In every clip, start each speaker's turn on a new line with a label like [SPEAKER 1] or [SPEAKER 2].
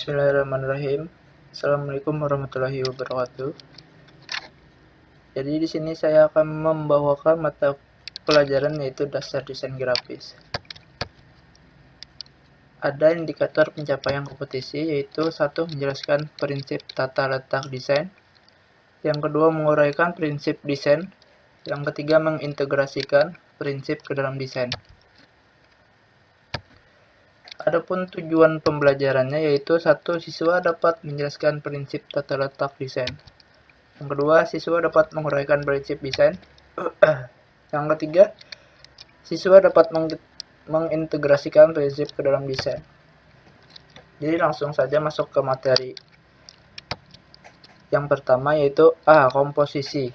[SPEAKER 1] Bismillahirrahmanirrahim. Assalamualaikum warahmatullahi wabarakatuh. Jadi di sini saya akan membawakan mata pelajaran yaitu dasar desain grafis. Ada indikator pencapaian kompetisi yaitu satu, menjelaskan prinsip tata letak desain. Yang kedua, menguraikan prinsip desain. Yang ketiga, mengintegrasikan prinsip ke dalam desain. Adapun tujuan pembelajarannya yaitu satu, siswa dapat menjelaskan prinsip tata letak desain. Yang kedua, siswa dapat menguraikan prinsip desain. Yang ketiga, siswa dapat mengintegrasikan prinsip ke dalam desain. Jadi langsung saja masuk ke materi. Yang pertama yaitu A. Komposisi.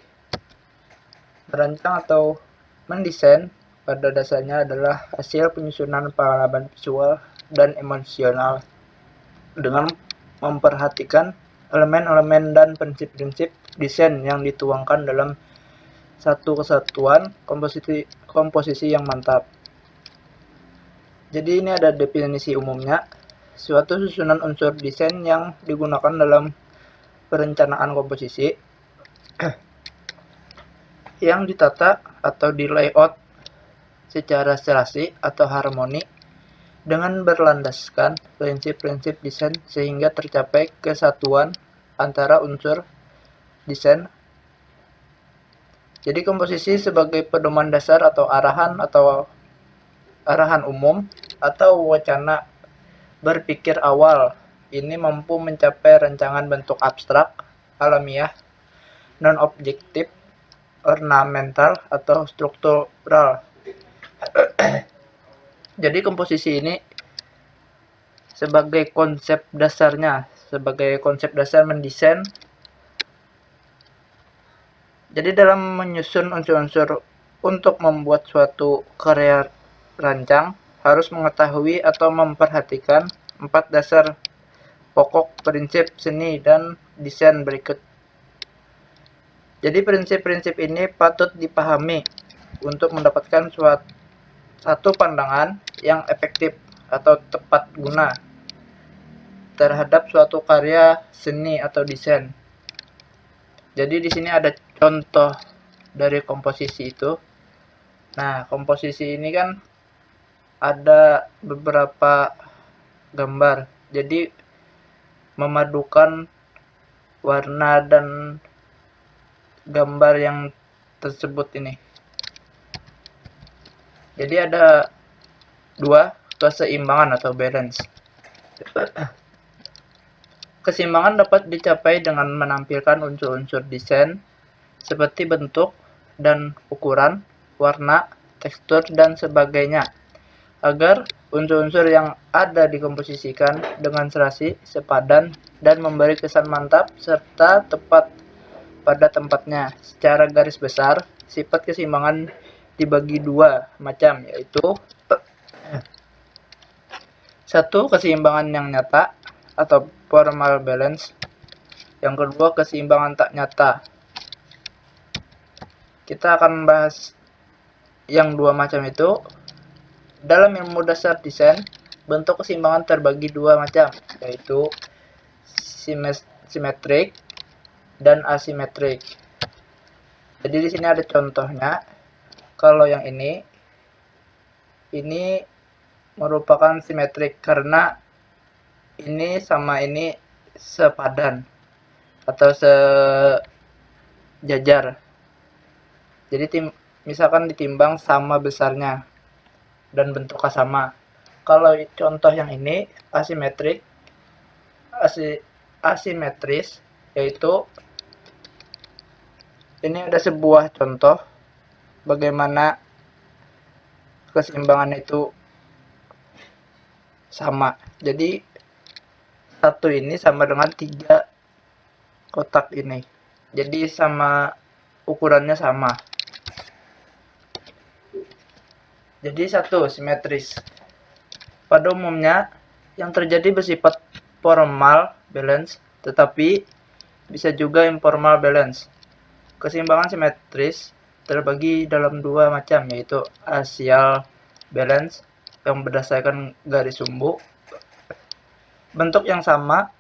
[SPEAKER 1] Merancang atau mendesain pada dasarnya adalah hasil penyusunan pengalaman visual dan emosional dengan memperhatikan elemen-elemen dan prinsip-prinsip desain yang dituangkan dalam satu kesatuan komposisi yang mantap. Jadi ini ada definisi umumnya, suatu susunan unsur desain yang digunakan dalam perencanaan komposisi yang ditata atau di layout secara serasi atau harmoni dengan berlandaskan prinsip-prinsip desain sehingga tercapai kesatuan antara unsur desain. Jadi komposisi sebagai pedoman dasar atau arahan umum atau wacana berpikir awal ini mampu mencapai rancangan bentuk abstrak, alamiah, non-objektif, ornamental, atau struktural. Jadi komposisi ini sebagai konsep dasar mendesain. Jadi dalam menyusun unsur-unsur untuk membuat suatu karya rancang harus mengetahui atau memperhatikan 4 dasar pokok prinsip seni dan desain berikut. Jadi prinsip-prinsip ini patut dipahami untuk mendapatkan satu pandangan yang efektif atau tepat guna terhadap suatu karya seni atau desain. Jadi di sini ada contoh dari komposisi itu. Nah, komposisi ini kan ada beberapa gambar. Jadi memadukan warna dan gambar yang tersebut ini. Jadi ada 2, keseimbangan atau balance. Keseimbangan dapat dicapai dengan menampilkan unsur-unsur desain seperti bentuk dan ukuran, warna, tekstur, dan sebagainya, agar unsur-unsur yang ada dikomposisikan dengan serasi, sepadan, dan memberi kesan mantap serta tepat pada tempatnya. Secara garis besar, sifat keseimbangan dibagi 2 macam, yaitu 1. Keseimbangan yang nyata atau formal balance. Yang kedua, keseimbangan tak nyata. Kita akan bahas yang 2 macam itu. Dalam ilmu dasar desain, bentuk keseimbangan terbagi 2 macam, yaitu simetrik dan asimetrik. Jadi di sini ada contohnya. Kalau yang ini merupakan simetrik karena ini sama ini sepadan atau sejajar. Jadi misalkan ditimbang sama besarnya dan bentuknya sama. Kalau contoh yang ini asimetris, yaitu ini ada sebuah contoh bagaimana keseimbangan itu sama. Jadi satu ini sama dengan 3 kotak ini. Jadi sama ukurannya sama. Jadi 1, simetris. Pada umumnya yang terjadi bersifat formal balance, tetapi bisa juga informal balance. Keseimbangan simetris terbagi dalam 2 macam, yaitu axial balance yang berdasarkan garis sumbu bentuk yang sama,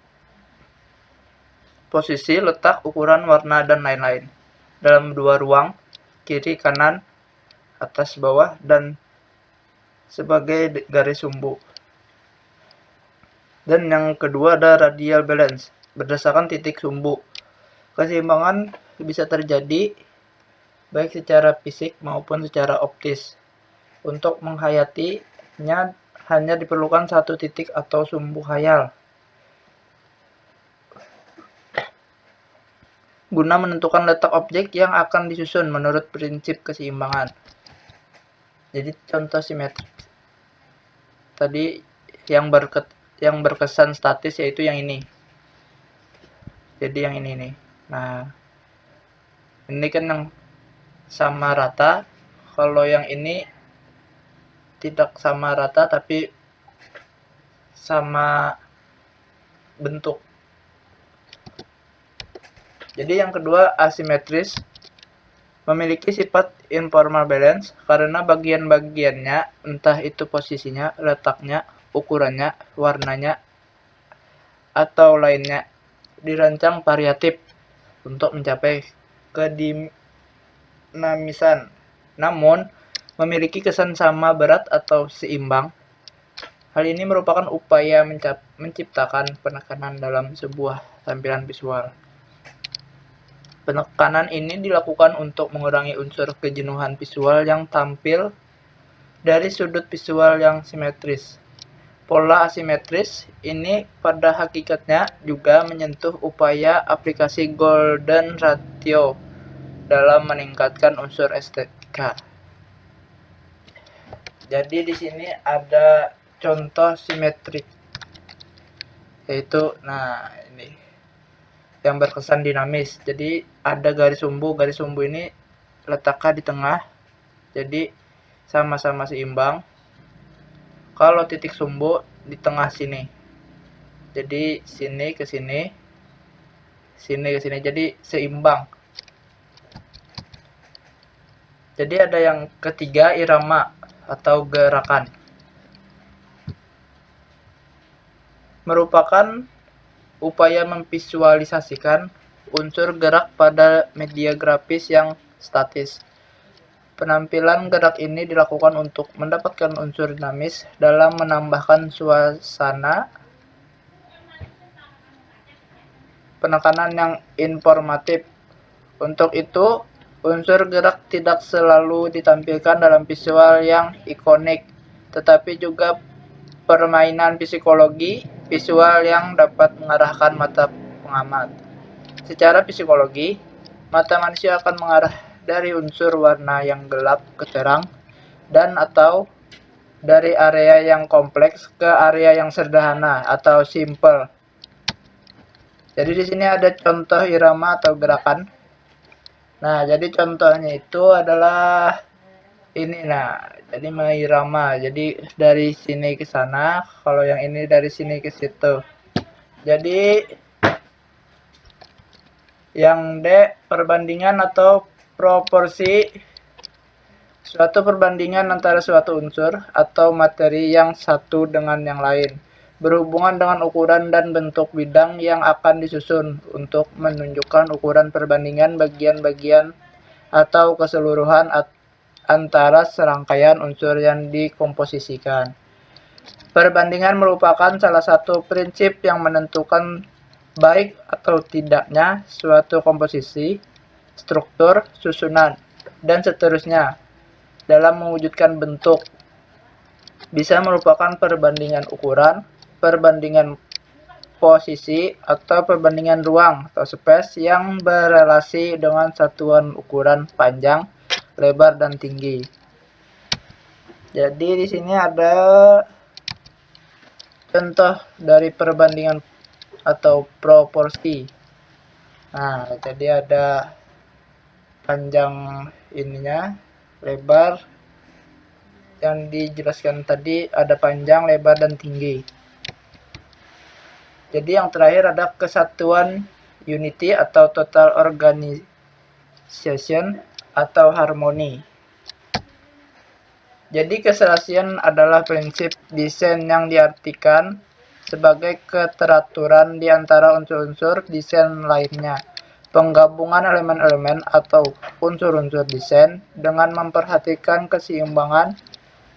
[SPEAKER 1] posisi, letak, ukuran, warna, dan lain-lain dalam dua ruang, kiri, kanan, atas, bawah, dan sebagai garis sumbu. Dan yang kedua ada radial balance, berdasarkan titik sumbu. Keseimbangan bisa terjadi baik secara fisik maupun secara optis. Untuk menghayatinya hanya diperlukan satu titik atau sumbu khayal guna menentukan letak objek yang akan disusun menurut prinsip keseimbangan. Jadi contoh simetrik tadi yang berkesan statis yaitu yang ini. Jadi yang ini nih. Nah, ini kan yang sama rata. Kalau yang ini tidak sama rata tapi sama bentuk. Jadi yang kedua asimetris, memiliki sifat informal balance karena bagian-bagiannya, entah itu posisinya, letaknya, ukurannya, warnanya, atau lainnya, dirancang variatif untuk mencapai kedinamisan, namun memiliki kesan sama berat atau seimbang. Hal ini merupakan upaya menciptakan penekanan dalam sebuah tampilan visual. Penekanan ini dilakukan untuk mengurangi unsur kejenuhan visual yang tampil dari sudut visual yang simetris. Pola asimetris ini pada hakikatnya juga menyentuh upaya aplikasi golden ratio dalam meningkatkan unsur estetika. Jadi di sini ada contoh simetrik, yaitu ini yang berkesan dinamis. Jadi ada garis sumbu ini letaknya di tengah, jadi sama-sama seimbang. Kalau titik sumbu di tengah sini, jadi sini ke sini, sini ke sini, jadi seimbang. Jadi ada yang ketiga, irama atau gerakan, merupakan upaya memvisualisasikan unsur gerak pada media grafis yang statis. Penampilan gerak ini dilakukan untuk mendapatkan unsur dinamis dalam menambahkan suasana penekanan yang informatif. Untuk itu, unsur gerak tidak selalu ditampilkan dalam visual yang ikonik, tetapi juga permainan psikologi visual yang dapat mengarahkan mata pengamat. Secara psikologi, mata manusia akan mengarah dari unsur warna yang gelap ke terang dan atau dari area yang kompleks ke area yang sederhana atau simple. Jadi di sini ada contoh irama atau gerakan. Nah, jadi contohnya itu adalah ini. Jadi mengirama. Jadi dari sini ke sana, kalau yang ini dari sini ke situ. Jadi yang D, perbandingan atau proporsi, suatu perbandingan antara suatu unsur atau materi yang satu dengan yang lain, berhubungan dengan ukuran dan bentuk bidang yang akan disusun untuk menunjukkan ukuran perbandingan bagian-bagian atau keseluruhan antara serangkaian unsur yang dikomposisikan. Perbandingan merupakan salah satu prinsip yang menentukan baik atau tidaknya suatu komposisi, struktur, susunan, dan seterusnya dalam mewujudkan bentuk. Bisa merupakan perbandingan ukuran, perbandingan posisi, atau perbandingan ruang atau space yang berelasi dengan satuan ukuran panjang, lebar, dan tinggi. Jadi di sini ada contoh dari perbandingan atau proporsi. Nah, jadi ada panjang ininya, lebar, yang dijelaskan tadi ada panjang, lebar, dan tinggi. Jadi yang terakhir ada kesatuan unity atau total organization atau harmoni. Jadi keserasian adalah prinsip desain yang diartikan sebagai keteraturan di antara unsur-unsur desain lainnya. Penggabungan elemen-elemen atau unsur-unsur desain dengan memperhatikan keseimbangan,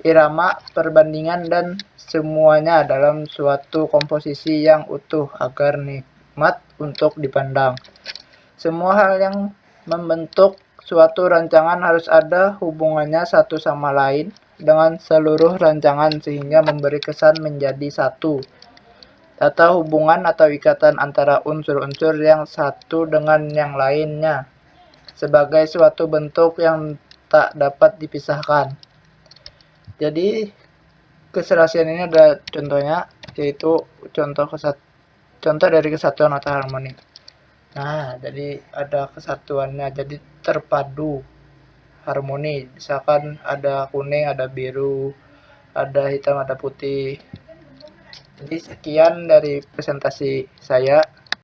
[SPEAKER 1] irama, perbandingan, dan semuanya dalam suatu komposisi yang utuh agar nikmat untuk dipandang. Semua hal yang membentuk suatu rancangan harus ada hubungannya satu sama lain dengan seluruh rancangan sehingga memberi kesan menjadi satu. Tata hubungan atau ikatan antara unsur-unsur yang satu dengan yang lainnya sebagai suatu bentuk yang tak dapat dipisahkan. Jadi keserasian ini ada contohnya, yaitu contoh dari kesatuan atau harmoni. Nah, jadi ada kesatuannya, jadi terpadu, harmoni. Misalkan ada kuning, ada biru, ada hitam, ada putih. Jadi sekian dari presentasi saya.